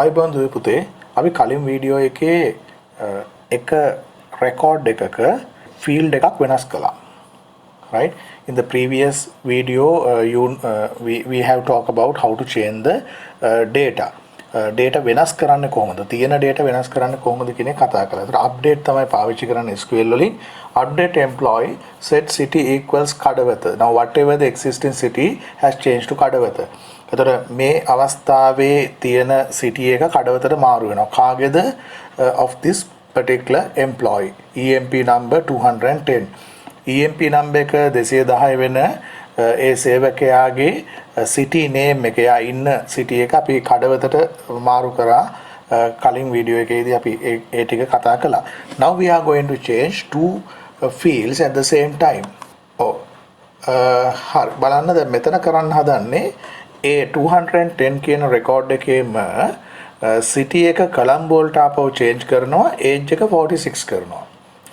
ආයිබෝන් දුවේ පුතේ අපි කලින් වීඩියෝ එකේ එක රෙකෝඩ් එකක ෆීල්ඩ් එකක් වෙනස් කළා. Right? In the previous video we have talked about how to change the data. Data වෙනස් කරන්න කොහොමද? තියෙන data වෙනස් කරන්න කොහොමද කියන එක කතා කළා. ඒතර update තමයි පාවිච්චි කරන්නේ SQL වලින්. Update employee set city equals Kadawatha. Now whatever the existing city has changed to Kadawatha. එතකොට මේ අවස්ථාවේ තියෙන city එක කඩවතට මාරු වෙනවා. කාගේද? Of this particular employee. EMP number 210. EMP number එක 210 වෙන ඒ සේවකයාගේ city name එක යා ඉන්න city එක අපි කඩවතට මාරු කරා කලින් වීඩියෝ එකේදී අපි ඒ ටික කතා කළා. Now we are going to change two fields at the same time. හරි බලන්න දැන් මෙතන කරන්න හදන්නේ ඒ 210 කියන රෙකෝඩ් එකේම city එක කොළඹ වලට ආපහු change කරනවා age එක 46 කරනවා.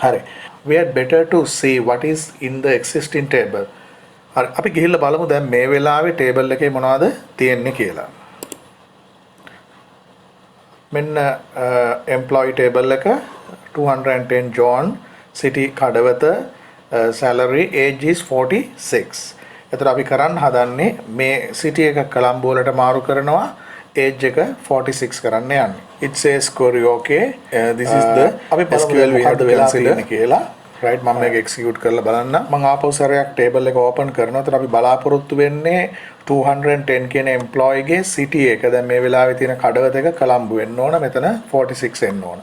හරි. We had better to see what is in the existing table. හරි අපි ගිහිල්ලා බලමු දැන් මේ වෙලාවේ table එකේ මොනවද තියෙන්නේ කියලා. මෙන්න employee table එක 210 John city Kadawatha salary age is 46. එතකොට අපි කරන්න හදන්නේ මේ city එක කොළඹ වලට මාරු කරනවා age එක 46 කරන්න යන්නේ. It says query okay. This is the SQL we have to වෙලා තියෙන්නේ කියලා. right මම මේක execute කරලා බලන්න. මම ආපහු සැරයක් table එක open කරනවා. එතකොට අපි බලාපොරොත්තු වෙන්නේ 210 කියන employee ගේ city එක දැන් මේ වෙලාවේ තියෙන කඩවත එක කොළඹ වෙන්න ඕන. මෙතන 46 එන්න ඕන.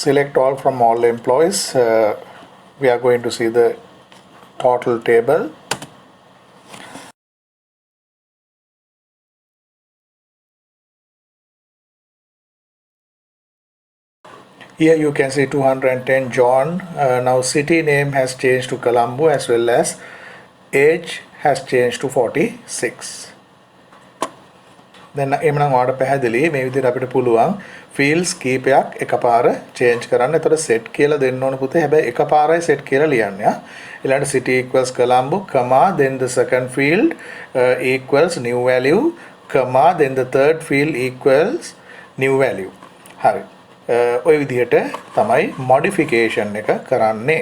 Select all from all employees. We are going to see the total table. Here you can see 210 John. Now city name has changed to Colombo as well as age has changed to 46. දැන් එමනම් ඔයාලට පැහැදිලි මේ විදිහට අපිට පුළුවන් fields කීපයක් එකපාර change කරන්න. එතකොට set කියලා දෙන්න ඕන පුතේ. හැබැයි එකපාරයි set කියලා ලියන්න. ඊළඟට city equals Colombo, comma, then the second field equals new value, comma, then the third field equals new value. හරි. ඔය විදිහට තමයි modification එක කරන්නේ.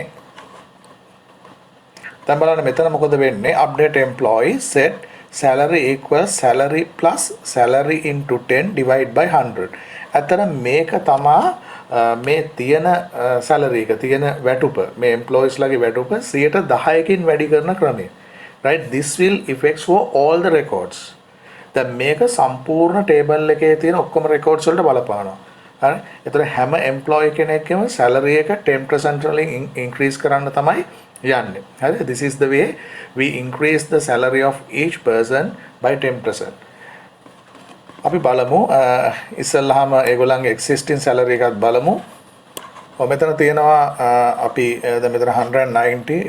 දැන් බලන්න මෙතන මොකද වෙන්නේ? update employee set salary equals salary plus salary into 10 divided by 100. අතන මේක තමා මේ තියෙන salary එක තියෙන වැටුප මේ employees ලගේ වැටුප 10%කින් වැඩි කරන ක්‍රමය. right this will affect for all the records. දැන් මේක සම්පූර්ණ table එකේ තියෙන ඔක්කොම records වලට බලපානවා. හරි. එතකොට හැම employee කෙනෙක්ගේම salary එක 10% වලින් increase කරන්න තමයි යන්නේ. හරි. This is the way we increase the salary of each person by 10%. අපි බලමු ඉස්සල්ලාම ඒගොල්ලන්ගේ existing salary එකත් බලමු. මෙතන තියෙනවා අපි දැන් මෙතන 190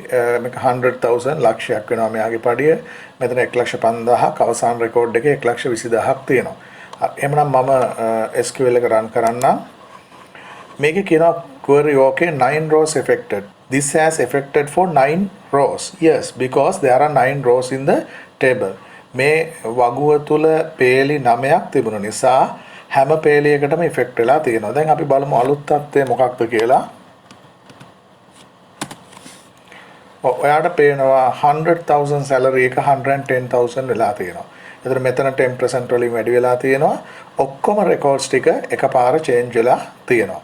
මේක 100,000 ලක්ෂයක් වෙනවා මෙයාගේ පඩිය. මෙතන 1,50,000ක් අවසාන රෙකෝඩ් එකේ 1,20,000ක් තියෙනවා. එහෙනම් මම SQL එක run කරන්නම්. මේකේ කියනවා query okay 9 rows affected. This has affected for 9 rows. Yes, because there are 9 rows in the table. මේ වගුව තුල පේලි 9ක් තිබුණ නිසා හැම පේලියකටම effect වෙලා තියෙනවා. දැන් අපි බලමු අලුත් තත්ත්වය මොකක්ද කියලා. ඔයාලට පේනවා 100,000 salary එක 110,000 වෙලා තියෙනවා. එතන මෙතන 10% වලින් වැඩි වෙලා තියෙනවා. ඔක්කොම records ටික එකපාර change වෙලා තියෙනවා.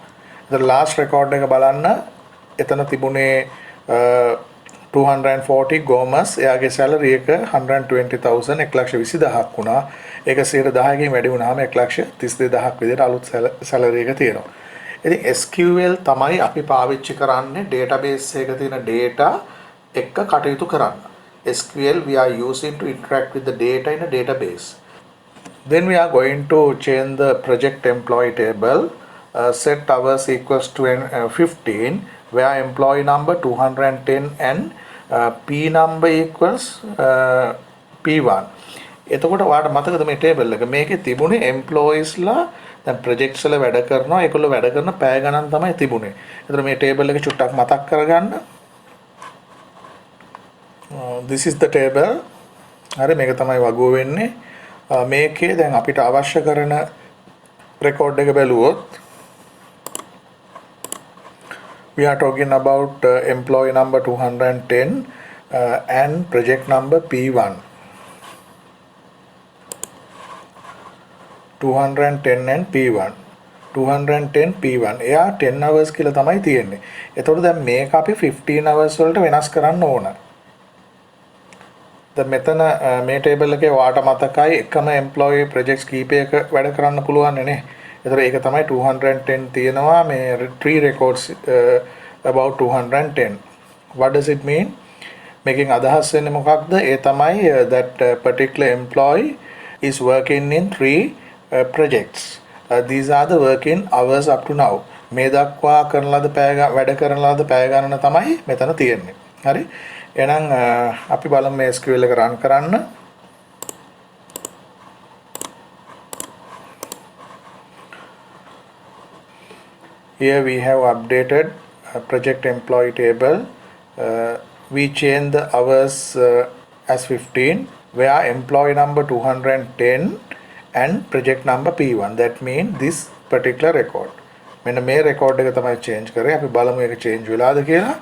එතන last record එක බලන්න එතන තිබුණේ 240 Gomez එයාගේ salary එක 120,000 1,20,000ක් වුණා. ඒක 10%කින් වැඩි වුණාම 1,32,000ක් විදිහට අලුත් salary එක තියෙනවා. ඉතින් SQL තමයි අපි පාවිච්චි කරන්නේ database එකක තියෙන data එක්ක කටයුතු කරන්න. SQL we are using to interact with the data in a database. Then we are going to change the project employee table. Set hours equals to 15 where employee number 210 and P number equals P1. එතකොට ඔයාලට මතකද මේ table එක මේකේ තිබුණේ employees ලා දැන් projects වල වැඩ කරනවා ඒගොල්ලෝ වැඩ කරන පැය ගණන් තමයි තිබුණේ. ඒතර මේ table එක චුට්ටක් මතක් කරගන්න. This is the table. හරි මේක තමයි වගුව වෙන්නේ. මේකේ දැන් අපිට අවශ්‍ය කරන රෙකෝඩ් එක බැලුවොත් we are talking about employee number 210 and project number P1. 210 and P1. 210 P1. එයා 10 hours කියලා තමයි තියෙන්නේ. එතකොට දැන් මේක අපි 15 hours වලට වෙනස් කරන්න ඕන. දැන් මෙතන මේ ටේබල් එකේ ඔයාට මතකයි එකම employee projects කීපයක වැඩ කරන්න පුළුවන් නේ. එතකොට ඒක තමයි 210 තියෙනවා මේ 3 records about 210. What does it mean? Making අදහස් වෙන්නේ මොකක්ද? ඒ තමයි that particular employee is working in 3 projects. These are the working hours up to now. මේ දක්වා කරන ලද වැඩ කරන ලද පැය ගණන තමයි මෙතන තියෙන්නේ. හරි? එහෙනම් අපි බලමු මේ SQL එක run කරන්න. Here we have updated project employee table. We change the hours as 15 where employee number 210 and project number P1. That means this particular record. මෙන්න මේ record එක තමයි change කරේ. අපි බලමු ඒක change වෙලාද කියලා.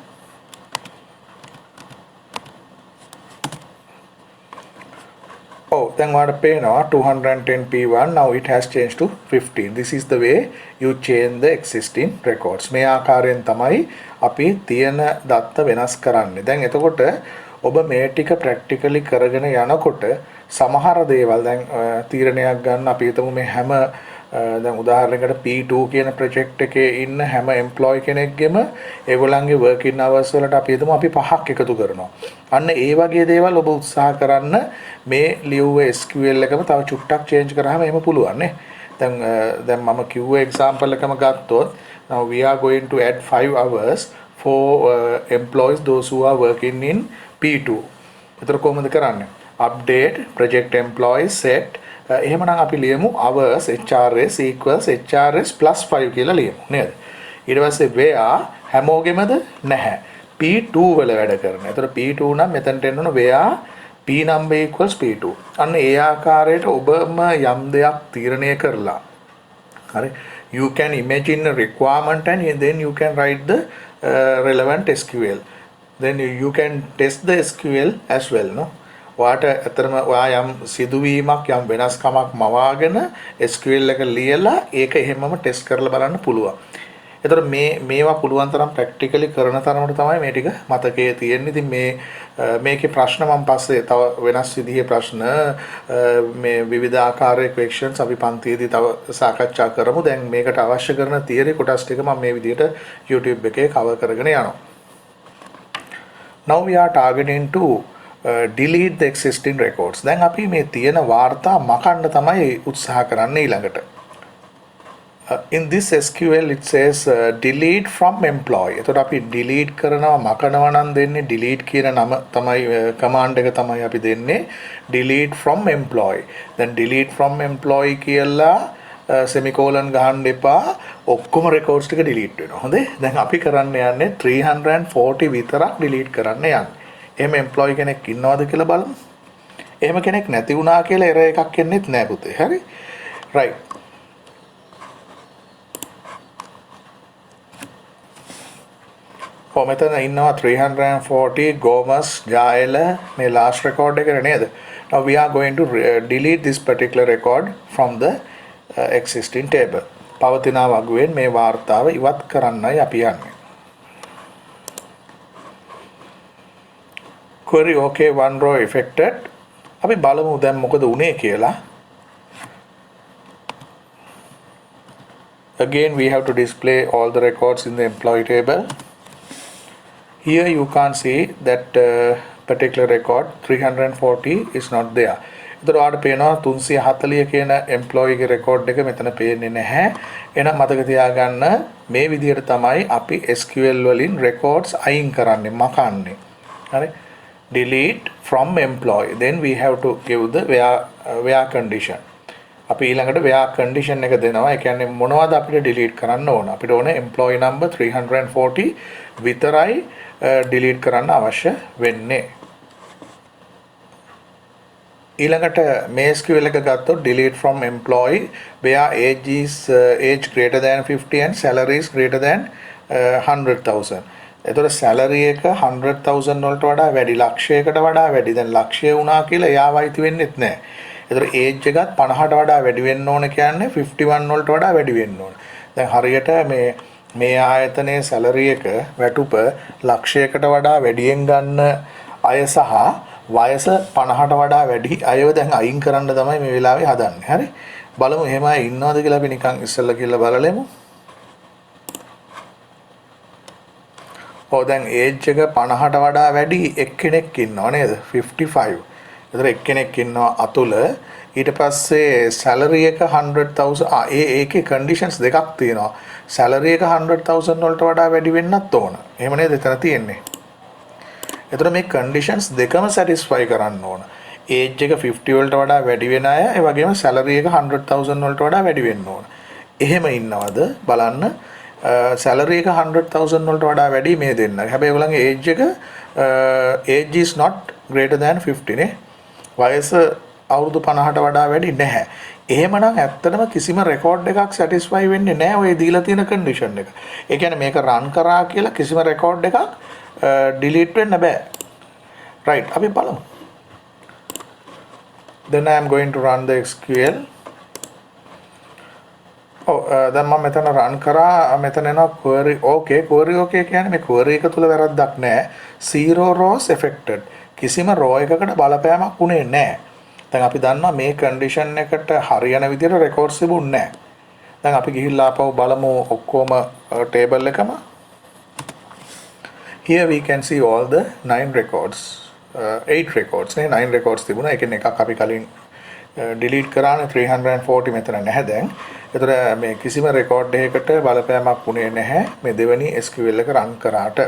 Oh, then what payනවා 210 P1. Now it has changed to 15. This is the way you change the existing records. මේ ආකාරයෙන් තමයි අපි තියෙන දත්ත වෙනස් කරන්නේ. දැන් එතකොට ඔබ මේ ටික ප්‍රැක්ටිකලි කරගෙන යනකොට සමහර දේවල් දැන් තීරණයක් ගන්න අපි හිතමු මේ හැම දැන් උදාහරණයකට P2 කියන ප්‍රොජෙක්ට් එකේ ඉන්න හැම එම්ප්ලොයි කෙනෙක්ගෙම ඒගොල්ලන්ගේ working hours වලට අපි හිතමු අපි 5ක් එකතු කරනවා. අන්න ඒ වගේ දේවල් ඔබ උත්සාහ කරන්න මේ ලියුව SQL එකම තව චුට්ටක් change කරාම එහෙම පුළුවන් නේ. දැන් මම කිව්ව example එකම ගත්තොත් now we are going to add 5 hours for employees those who are working in P2. ඒතර කොහොමද කරන්නේ? Update project employees set එහෙමනම් අපි ලියමු hours HRS equals HRS plus 5 කියලා ලියමු නේද? ඊට පස්සේ where හැමෝගෙමද නැහැ. P2 වල වැඩ කරන. ඒතර P2 නම් මෙතනට එන්න ඕන where P number equals P2. අන්න ඒ ආකාරයට ඔබම යම් දෙයක් තීරණය කරලා. හරි. You can imagine a requirement and then you can write the relevant SQL. Then you can test the SQL as well, no? ඔයාට අතරම ඔයා යම් සිදුවීමක් යම් වෙනස්කමක් මවාගෙන SQL එක ලියලා ඒක එහෙමම ටෙස්ට් කරලා බලන්න පුළුවන්. ඒතර මේවා පුළුවන් තරම් ප්‍රැක්ටිකලි කරන තරමට තමයි මේ ටික මතකයේ තියෙන්නේ. ඉතින් මේකේ ප්‍රශ්න මම පස්සේ තව වෙනස් විදිහේ ප්‍රශ්න මේ විවිධ ආකාරයේ questions අපි පන්තියේදී තව සාකච්ඡා කරමු. දැන් මේකට අවශ්‍ය කරන theory කොටස් ටික මම මේ විදිහට YouTube එකේ cover කරගෙන යනවා. Now we are targeting to delete the existing records. දැන් අපි මේ තියෙන වාර්තා මකන්න තමයි උත්සාහ කරන්නේ ඊළඟට. In this SQL it says delete from employee. එතකොට අපි delete කරනවා මකනවා නම් දෙන්නේ delete කියන නම තමයි command එක තමයි අපි දෙන්නේ delete from employee. then delete from employee කියලා semicolon ගහන්න එපා. ඔක්කොම records ටික delete වෙනවා. හොඳේ? දැන් අපි කරන්න යන්නේ 340 විතරක් delete කරන්න යන්නේ. එහෙම employee කෙනෙක් ඉන්නවද කියලා බලමු. එහෙම කෙනෙක් නැති වුණා කියලා error එකක් එන්නෙත් නෑ පුතේ. හරි? right. මෙතන ඉන්නවා 340 Gomes Jael මේ last record එක නේද? Now we are going to delete this particular record from the existing table. පවතින වගුවෙන් මේ වාර්තාව ඉවත් කරන්නයි අපි යන්නේ. Query okay one row affected. අපි බලමු දැන් මොකද උනේ කියලා. Again we have to display all the records in the employee table. Here you can't see that particular record 340 is not there. ඒතර ඔයාලට පේනවා 340 කියන employee ගේ record එක මෙතන පේන්නේ නැහැ. එහෙනම් මතක තියාගන්න මේ විදිහට තමයි අපි SQL වලින් records අයින් කරන්නේ මකන්නේ. හරි? delete from employee. Then we have to give the where condition. අපි ඊළඟට where condition එක දෙනවා. ඒ කියන්නේ මොනවද අපිට delete කරන්න ඕන? අපිට ඕනේ employee number 340 විතරයි delete කරන්න අවශ්‍ය වෙන්නේ. ඊළඟට මේ SQL එක ගත්තොත් delete from employee where age greater than 50 and salary is greater than 100,000. එතකොට salary එක 100,000 වලට වඩා වැඩි, ලක්ෂයකට වඩා වැඩි. දැන් ලක්ෂය වුණා කියලා එයාව අයිති වෙන්නෙත් නැහැ. එතකොට age එකත් 50ට වඩා වැඩි වෙන්න ඕන කියන්නේ 51 වලට වඩා වැඩි වෙන්න ඕන. දැන් හරියට මේ ආයතනයේ salary එක වැටුප ලක්ෂයකට වඩා වැඩියෙන් ගන්න අය සහ වයස 50ට වඩා වැඩි අයව දැන් අයින් කරන්න තමයි මේ වෙලාවේ හදන්නේ. හරි. බලමු එහෙම අය ඉන්නවද කියලා අපි නිකන් ඉස්සෙල්ලා කියලා බලලෙමු. දැන් age එක 50ට වඩා වැඩි එක්කෙනෙක් ඉන්නව නේද? 55. ඒතර එක්කෙනෙක් ඉන්නවා අතුල. ඊට පස්සේ salary එක 100,000 ඒකේ conditions දෙකක් තියෙනවා. salary එක 100,000 වලට වඩා වැඩි වෙන්නත් ඕන. එහෙම නේද එතන තියෙන්නේ? එතකොට මේ conditions දෙකම satisfy කරන්න ඕන. age එක 50 වලට වඩා වැඩි වෙන අය, ඒ වගේම salary එක 100,000 වලට වඩා වැඩි වෙන්න ඕන. එහෙම ඉන්නවද බලන්න. salary එක 100,000 වලට වඩා වැඩි මේ දෙන්න. හැබැයි ඔයගොල්ලන්ගේ age is not greater than 50 නේ. වයස අවුරුදු 50ට වඩා වැඩි නැහැ. එහෙමනම් ඇත්තටම කිසිම රෙකෝඩ් එකක් satisfy වෙන්නේ නැහැ ඔය දීලා තියෙන condition එක. ඒ කියන්නේ මේක run කරා කියලා කිසිම රෙකෝඩ් එකක් delete වෙන්න බෑ. right අපි බලමු. then I am going to run the SQL. දැන් මම මෙතන run කරා. මෙතන එනවා query okay කියන්නේ මේ query එක තුල වැරද්දක් නැහැ. 0 rows affected. කිසිම row එකකට බලපෑමක් උනේ නැහැ. දැන් අපි දන්නවා මේ condition එකට හරියන විදිහට records තිබුණේ නැහැ. දැන් අපි ගිහිල්ලා ආපහු බලමු ඔක්කොම table එකම. Here we can see all the 9 records. 8 records නේ 9 records තිබුණා. ඒකෙන් එකක් අපි කලින් delete කරානේ 340 මෙතන නැහැ දැන්. ඒතර මේ කිසිම record එකකට බලපෑමක් වුණේ නැහැ මේ දෙවෙනි SQL එක run කරාට.